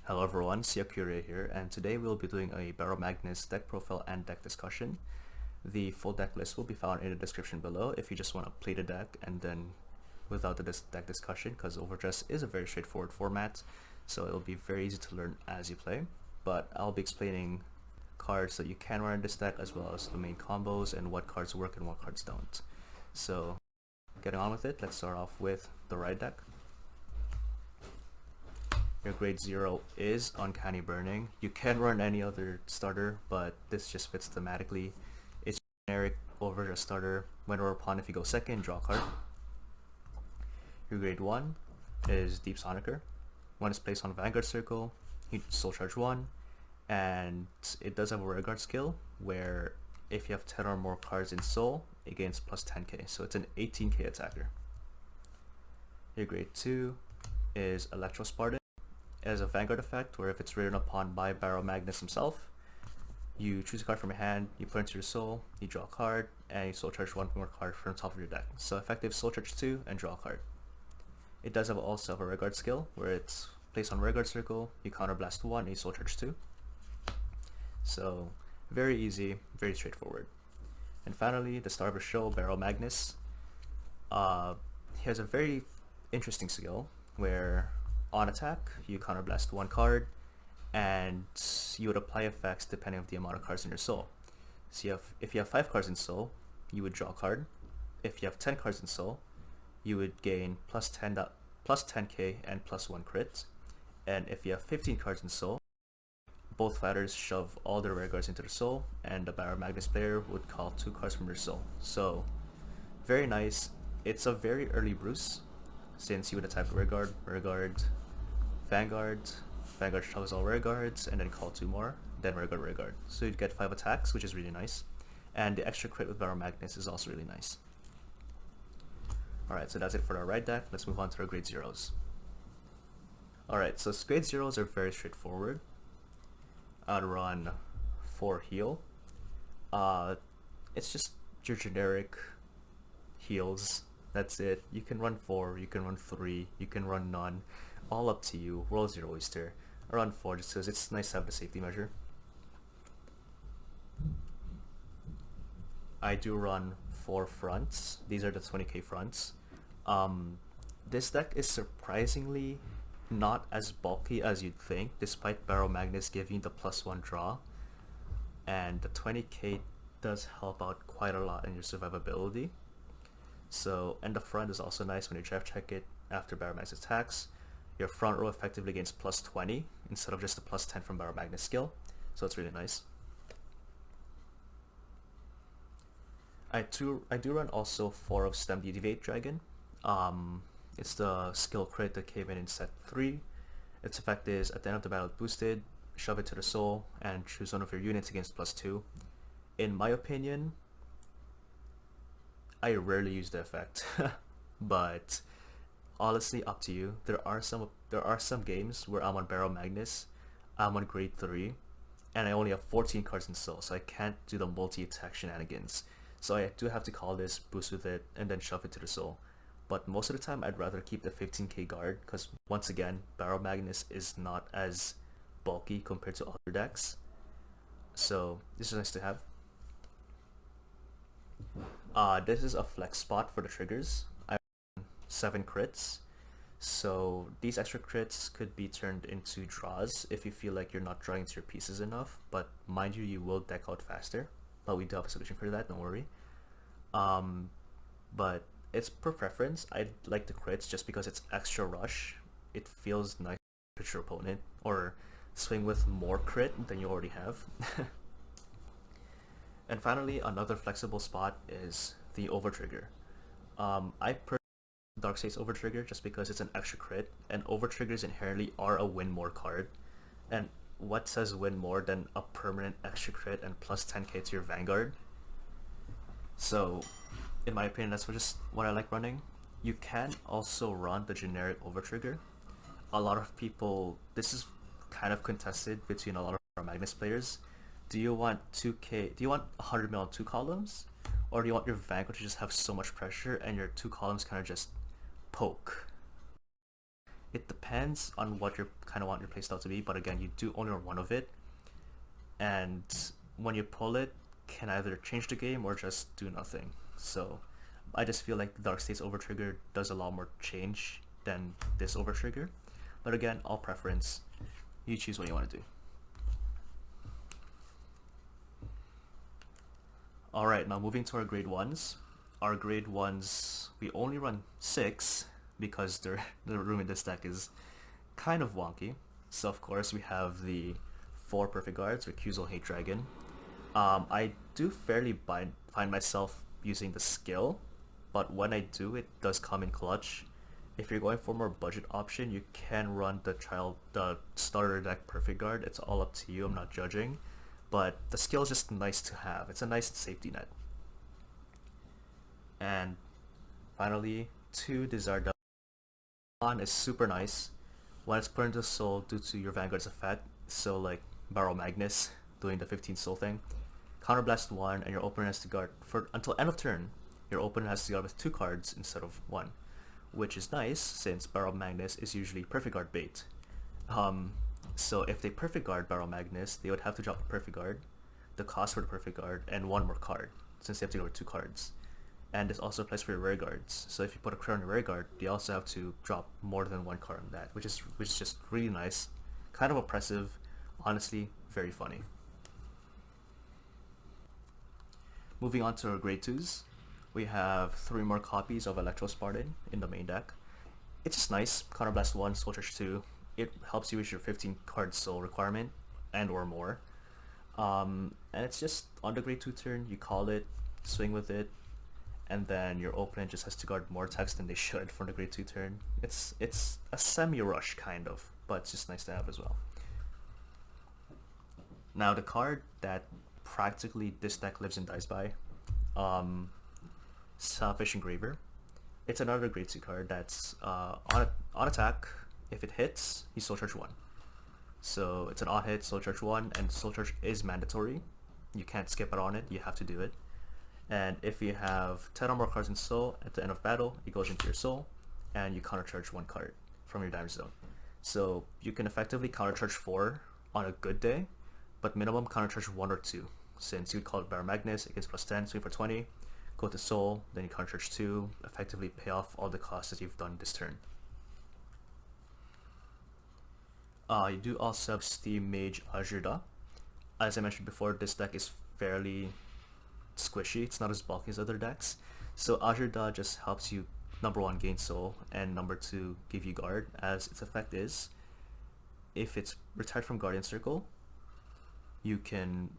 Hello everyone, Siakure here, and today we'll be doing a Baromagnes deck profile and deck discussion. The full deck list will be found in the description below if you just want to play the deck and then without the deck discussion, because Overdress is a very straightforward format, so it'll be very easy to learn as you play. But I'll be explaining cards that you can run in this deck as well as the main combos and what cards work and what cards don't. So getting on with it, let's start off with the right deck. Your grade 0 is Uncanny Burning. You can run any other starter, but this just fits thematically. It's generic over a starter. When or upon, if you go second, draw a card. Your grade 1 is Deep Soniker. When it's placed on Vanguard Circle, you Soul Charge 1, and it does have a Rearguard skill where if you have 10 or more cards in Soul, it gains plus 10k, so it's an 18k attacker. Your grade 2 is Electro Spartan. It has a Vanguard effect where if it's written upon by Baromagnes himself, you choose a card from your hand, you put it into your soul, you draw a card, and you soul charge one more card from the top of your deck. So effective soul charge 2 and draw a card. It does also have a Rearguard skill where it's placed on Rearguard Circle, you counterblast 1 and you soul charge 2. So very easy, very straightforward. And finally, the star of the show, Baromagnes. He has a very interesting skill where on attack, you counterblast 1 card, and you would apply effects depending on the amount of cards in your soul. So if you have 5 cards in soul, you would draw a card. If you have 10 cards in soul, you would gain plus 10k and plus 1 crit. And if you have 15 cards in soul, both fighters shove all their rare cards into their soul, and the Baromagnes player would call 2 cards from their soul. So very nice. It's a very early Bruce, since you would attack Rearguard, Vanguard shovels all Rearguards, and then call 2 more, then Rearguard. So you'd get 5 attacks, which is really nice. And the extra crit with Baromagnes is also really nice. Alright, so that's it for our right deck. Let's move on to our grade 0s. Alright, so grade 0s are very straightforward. I'd run 4 heal. It's just your generic heals. That's it. You can run 4, you can run 3, you can run none. All up to you. World's your oyster. I run 4 just because it's nice to have the safety measure. I do run 4 fronts. These are the 20k fronts. This deck is surprisingly not as bulky as you'd think, despite Baromagnes giving the +1 draw. And the 20k does help out quite a lot in your survivability. So, and the front is also nice when you draft check it after Baromagnes attacks. Your front row effectively gains plus 20 instead of just the plus 10 from Baromagnes skill, so it's really nice. I do run also 4 of Stem the Deviate Dragon. It's the skill crit that came in set 3. Its effect is at the end of the battle boosted, shove it to the soul, and choose one of your units against plus 2. In my opinion, I rarely use the effect, but honestly, up to you. There are some games where I'm on Baromagnes, I'm on grade 3, and I only have 14 cards in soul, so I can't do the multi-attack shenanigans. So I do have to call this, boost with it, and then shove it to the soul. But most of the time, I'd rather keep the 15k guard, because once again, Baromagnes is not as bulky compared to other decks. So this is nice to have. This is a flex spot for the triggers. I have 7 crits, so these extra crits could be turned into draws if you feel like you're not drawing into your pieces enough, but mind you will deck out faster, but we do have a solution for that, don't worry. But it's per preference. I like the crits just because it's extra rush. It feels nice to hit your opponent or swing with more crit than you already have. And finally, another flexible spot is the Overtrigger. I personally Darkseid's Overtrigger just because it's an extra crit, and Overtriggers inherently are a win more card. And what says win more than a permanent extra crit and plus 10k to your Vanguard? So, in my opinion, that's just what I like running. You can also run the generic Overtrigger. A lot of people, this is kind of contested between a lot of Baromagnes players. Do you want 2k, do you want 100 mil on 2 columns? Or do you want your Vanguard to just have so much pressure and your 2 columns kind of just poke? It depends on what you kind of want your playstyle to be, but again, you do only run one of it, and when you pull it, can either change the game or just do nothing. So I just feel like Dark State's Overtrigger does a lot more change than this Overtrigger. But again, all preference. You choose what you want to do. Alright, now moving to our grade 1s. Our grade 1s, we only run 6 because the room in this deck is kind of wonky. So of course we have the 4 Perfect Guards, Recusal, Hate Dragon. I do fairly find myself using the skill, but when I do, it does come in clutch. If you're going for more budget option, you can run the starter deck Perfect Guard. It's all up to you, I'm not judging. But the skill is just nice to have. It's a nice safety net. And finally, 2 Desire. One is super nice when it's put into soul due to your Vanguard's effect. So like Baromagnes doing the 15 soul thing. Counterblast 1 and your opponent has to guard for until end of turn. Your opponent has to guard with 2 cards instead of 1, which is nice since Baromagnes is usually Perfect Guard bait. So if they Perfect Guard Baromagnes, they would have to drop the Perfect Guard, the cost for the Perfect Guard, and 1 more card, since they have to go with 2 cards. And this also applies for your rare guards. So if you put a card on your rare guard, you also have to drop more than 1 card on that, which is just really nice, kind of oppressive, honestly, very funny. Moving on to our grade 2s, we have 3 more copies of Electro Spartan in the main deck. It's just nice. Counterblast 1, Soul Charge 2. It helps you with your 15 card soul requirement and or more. And it's just on the grade 2 turn, you call it, swing with it, and then your opponent just has to guard more attacks than they should for the grade 2 turn. It's a semi-rush kind of, but it's just nice to have as well. Now the card that practically this deck lives and dies by, Selfish Engraver. It's another grade 2 card that's on attack. If it hits, you Soul Charge 1. So it's an on hit, Soul Charge 1, and Soul Charge is mandatory. You can't skip it on it, you have to do it. And if you have 10 or more cards in soul, at the end of battle, it goes into your soul, and you countercharge 1 card from your damage zone. So you can effectively countercharge 4 on a good day, but minimum countercharge 1 or 2. Since you would call it Baromagnes, it gets +10, swing for 20, go to soul, then you countercharge 2, effectively pay off all the costs that you've done this turn. You do also have Steam Mage Ashur-da. As I mentioned before, this deck is fairly squishy. It's not as bulky as other decks. So Ashur-da just helps you, number 1, gain soul, and number 2, give you guard, as its effect is, if it's retired from Guardian Circle, you can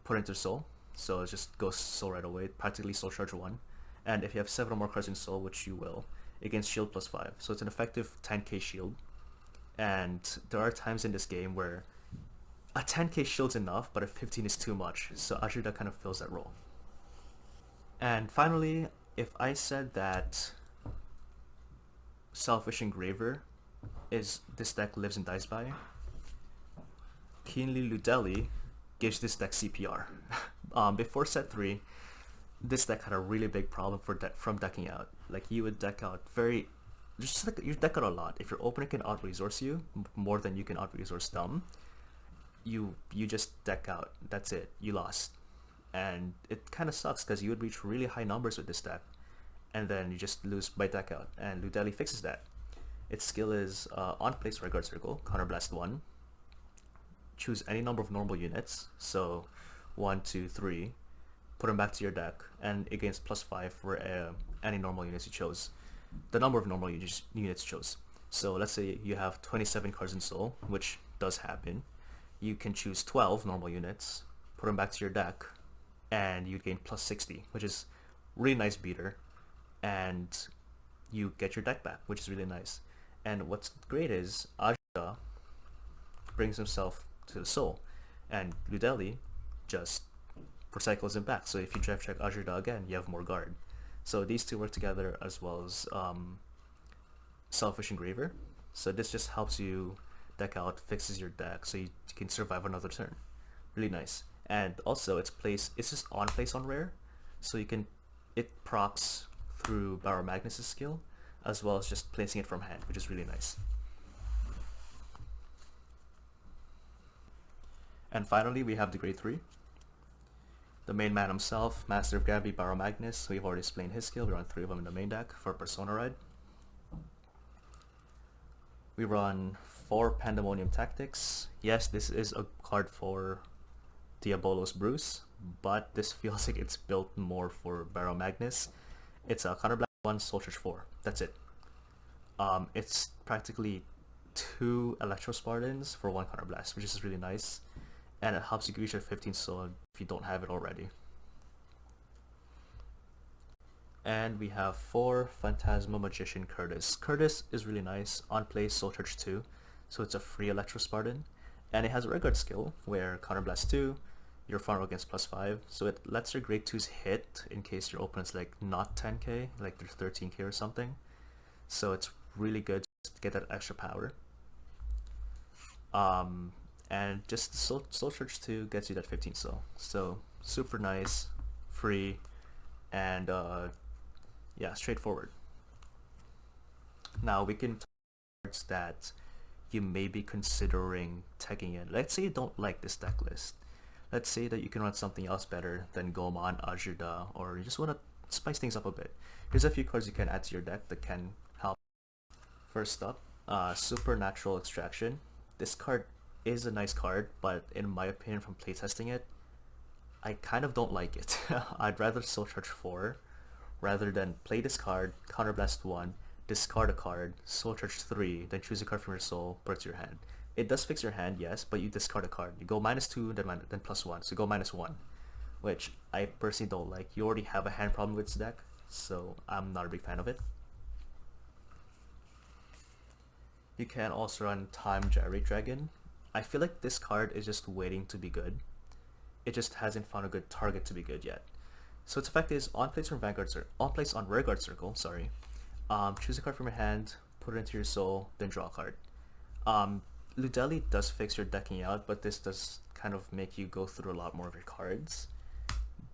put it into soul. So it just goes soul right away, practically Soul Charge 1. And if you have 7 or more cards in soul, which you will, it gains shield +5. So it's an effective 10k shield. And there are times in this game where a 10k shield's enough, but a 15 is too much. So Ashur-da kind of fills that role. And finally, if I said that Selfish Engraver is this deck lives and dies by, Keenly Loodely gives this deck CPR. Before set 3, this deck had a really big problem from decking out. Like, you would deck out you deck out a lot. If your opponent can out-resource you more than you can out-resource them, you just deck out. That's it. You lost. And it kind of sucks because you would reach really high numbers with this deck, and then you just lose by deck out. And Loodely fixes that. Its skill is on place Guard Circle, Counterblast 1. Choose any number of normal units, so 1, 2, 3. Put them back to your deck, and it gains +5 for any normal units you chose. The number of normal units you chose. So let's say you have 27 cards in soul, which does happen. You can choose 12 normal units, put them back to your deck, and you gain +60, which is really nice beater, and you get your deck back, which is really nice. And what's great is Ashur-da brings himself to the soul, and Loodely just recycles him back. So if you draft check Ashur-da again, you have more guard. So these two work together, as well as Selfish Engraver. So this just helps you deck out, fixes your deck, so you can survive another turn. Really nice. And also it's just on place on rare, so it procs through Baromagnes' skill, as well as just placing it from hand, which is really nice. And finally, we have the grade 3. The main man himself, Master of Gravity Baromagnes. We've already explained his skill. We run 3 of them in the main deck for Persona Ride. We run 4 Pandemonium Tactics. Yes, this is a card for Diabolos Bruce, but this feels like it's built more for Baromagnes. It's a Counterblast 1, Soul Church 4. That's it. It's practically 2 Electro Spartans for 1 Counterblast, which is really nice. And it helps you reach your 15 soul if you don't have it already. And we have 4 Phantasma Magician Curtis. Curtis is really nice. On play Soul Church 2, so it's a free Electro Spartan. And it has a Vanguard skill where Counterblast 2, your front row against +5, so it lets your grade 2s hit in case your opponent's like not 10k, like they're 13k or something. So it's really good to get that extra power. And just Soul Church 2 gets you that 15 soul. So super nice, free, and yeah, straightforward. Now we can talk about cards that you may be considering tagging in. Let's say you don't like this deck list. Let's say that you can run something else better than Gouman, Ashur-da, or you just want to spice things up a bit. Here's a few cards you can add to your deck that can help. First up, Supernatural Extraction. This card is a nice card, but in my opinion from playtesting it, I kind of don't like it. I'd rather Soul Church 4 rather than play this card, Counterblast 1, discard a card, Soul Church 3, then choose a card from your soul, put it to your hand. It does fix your hand, yes, but you discard a card. You go -2, then +1, so you go -1, which I personally don't like. You already have a hand problem with this deck, so I'm not a big fan of it. You can also run Time Gyrate Dragon. I feel like this card is just waiting to be good. It just hasn't found a good target to be good yet. So its effect is on place on Rearguard Circle, sorry. Choose a card from your hand, put it into your soul, then draw a card. Loodely does fix your decking out, but this does kind of make you go through a lot more of your cards.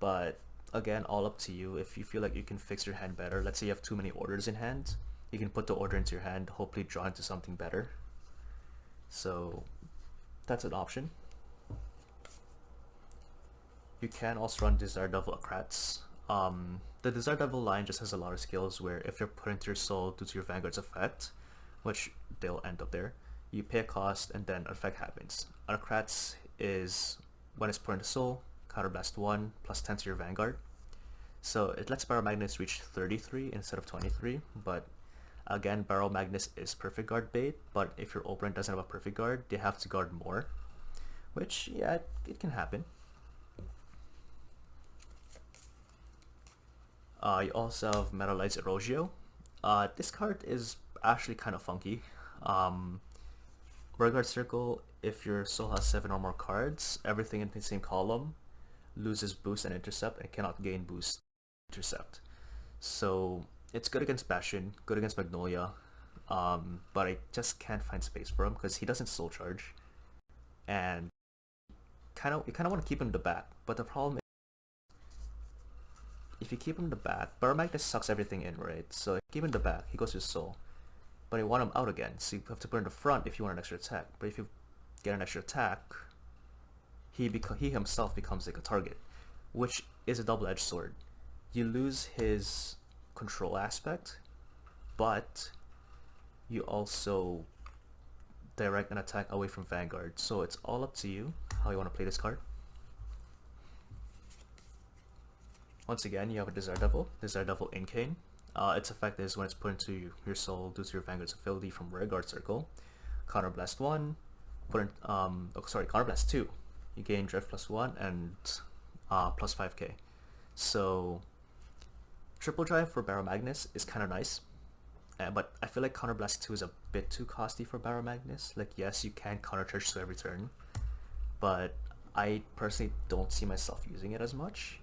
But again, all up to you. If you feel like you can fix your hand better, let's say you have too many orders in hand, you can put the order into your hand, hopefully draw into something better. So that's an option. You can also run Desire Devil Acrats. The Desire Devil line just has a lot of skills where if you're put into your soul due to your Vanguard's effect, which they'll end up there, you pay a cost and then an effect happens. Acrats is when it's put into soul, Counterblast 1, +10 to your Vanguard. So it lets Baromagnes reach 33 instead of 23, but again, Baromagnes is perfect guard bait, but if your opponent doesn't have a perfect guard, they have to guard more, which, yeah, it can happen. You also have Metallite's Erogio. This card is actually kind of funky. Rearguard Circle, if your soul has 7 or more cards, everything in the same column loses boost and intercept and cannot gain boost intercept. So it's good against Bastion, good against Magnolia, but I just can't find space for him because he doesn't soul charge, and you kind of want to keep him in the back. But the problem is, if you keep him in the back, Baromagnes sucks everything in, right? So if you keep him in the back, he goes to his soul, but you want him out again, so you have to put him in the front if you want an extra attack. But if you get an extra attack, he himself becomes like a target, which is a double-edged sword. You lose his control aspect, but you also direct an attack away from Vanguard. So it's all up to you how you want to play this card. Once again, you have a Desire Devil Incane. Its effect is when it's put into your soul due to your Vanguard's ability from Rearguard Circle. Counterblast 1, Counterblast 2. You gain Drift +1 and +5k. So triple drive for Baromagnes is kind of nice, but I feel like Counterblast 2 is a bit too costly for Baromagnes. Like, yes, you can counter charge to every turn, but I personally don't see myself using it as much.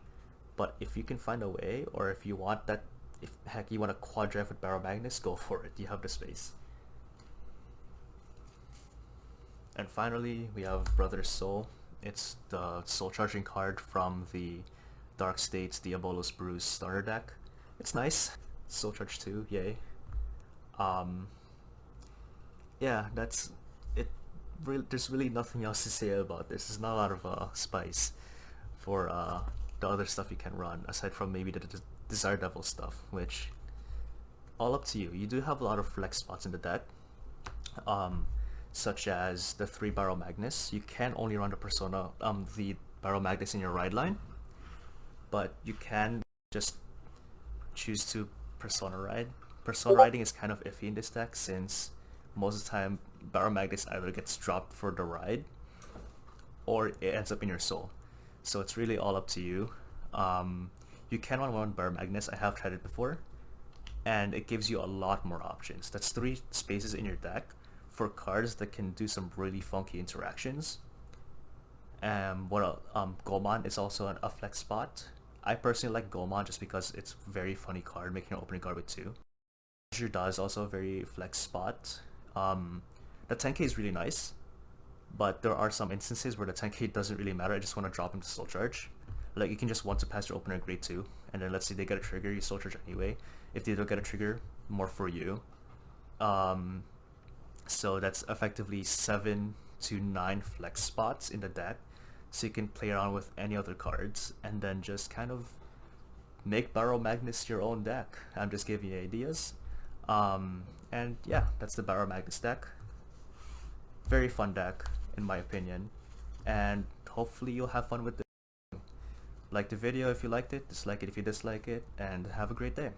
But if you can find a way, or if you want that, if heck you want to quad drive with Baromagnes, go for it. You have the space. And finally, we have Brother's Soul. It's the soul charging card from the Dark States Diabolos Bruce starter deck. It's nice. Soul charge 2, yay. Yeah, that's it. there's really nothing else to say about this. There's not a lot of spice for the other stuff you can run, aside from maybe the Desire Devil stuff, which all up to you. You do have a lot of flex spots in the deck, such as the 3 Baromagnes. You can only run the Baromagnes in your ride line, but you can just choose to Persona Ride. Persona Riding is kind of iffy in this deck, since most of the time Baromagnes either gets dropped for the ride or it ends up in your soul. So it's really all up to you. You can run one Baromagnes. I have tried it before, and it gives you a lot more options. That's 3 spaces in your deck for cards that can do some really funky interactions. Gouman is also a flex spot. I personally like Gouman just because it's a very funny card, making an opening card with 2. Ashur-da is also a very flex spot. The 10k is really nice, but there are some instances where the 10k doesn't really matter. I just want to drop him to soul charge. Like, you can just want to pass your opener grade 2, and then let's say they get a trigger, you soul charge anyway. If they don't get a trigger, more for you. So that's effectively 7 to 9 flex spots in the deck, so you can play around with any other cards and then just kind of make Baromagnes your own deck. I'm just giving you ideas. And yeah, that's the Baromagnes deck. Very fun deck in my opinion, and hopefully you'll have fun with it. Like the video if you liked it, dislike it if you dislike it, and have a great day.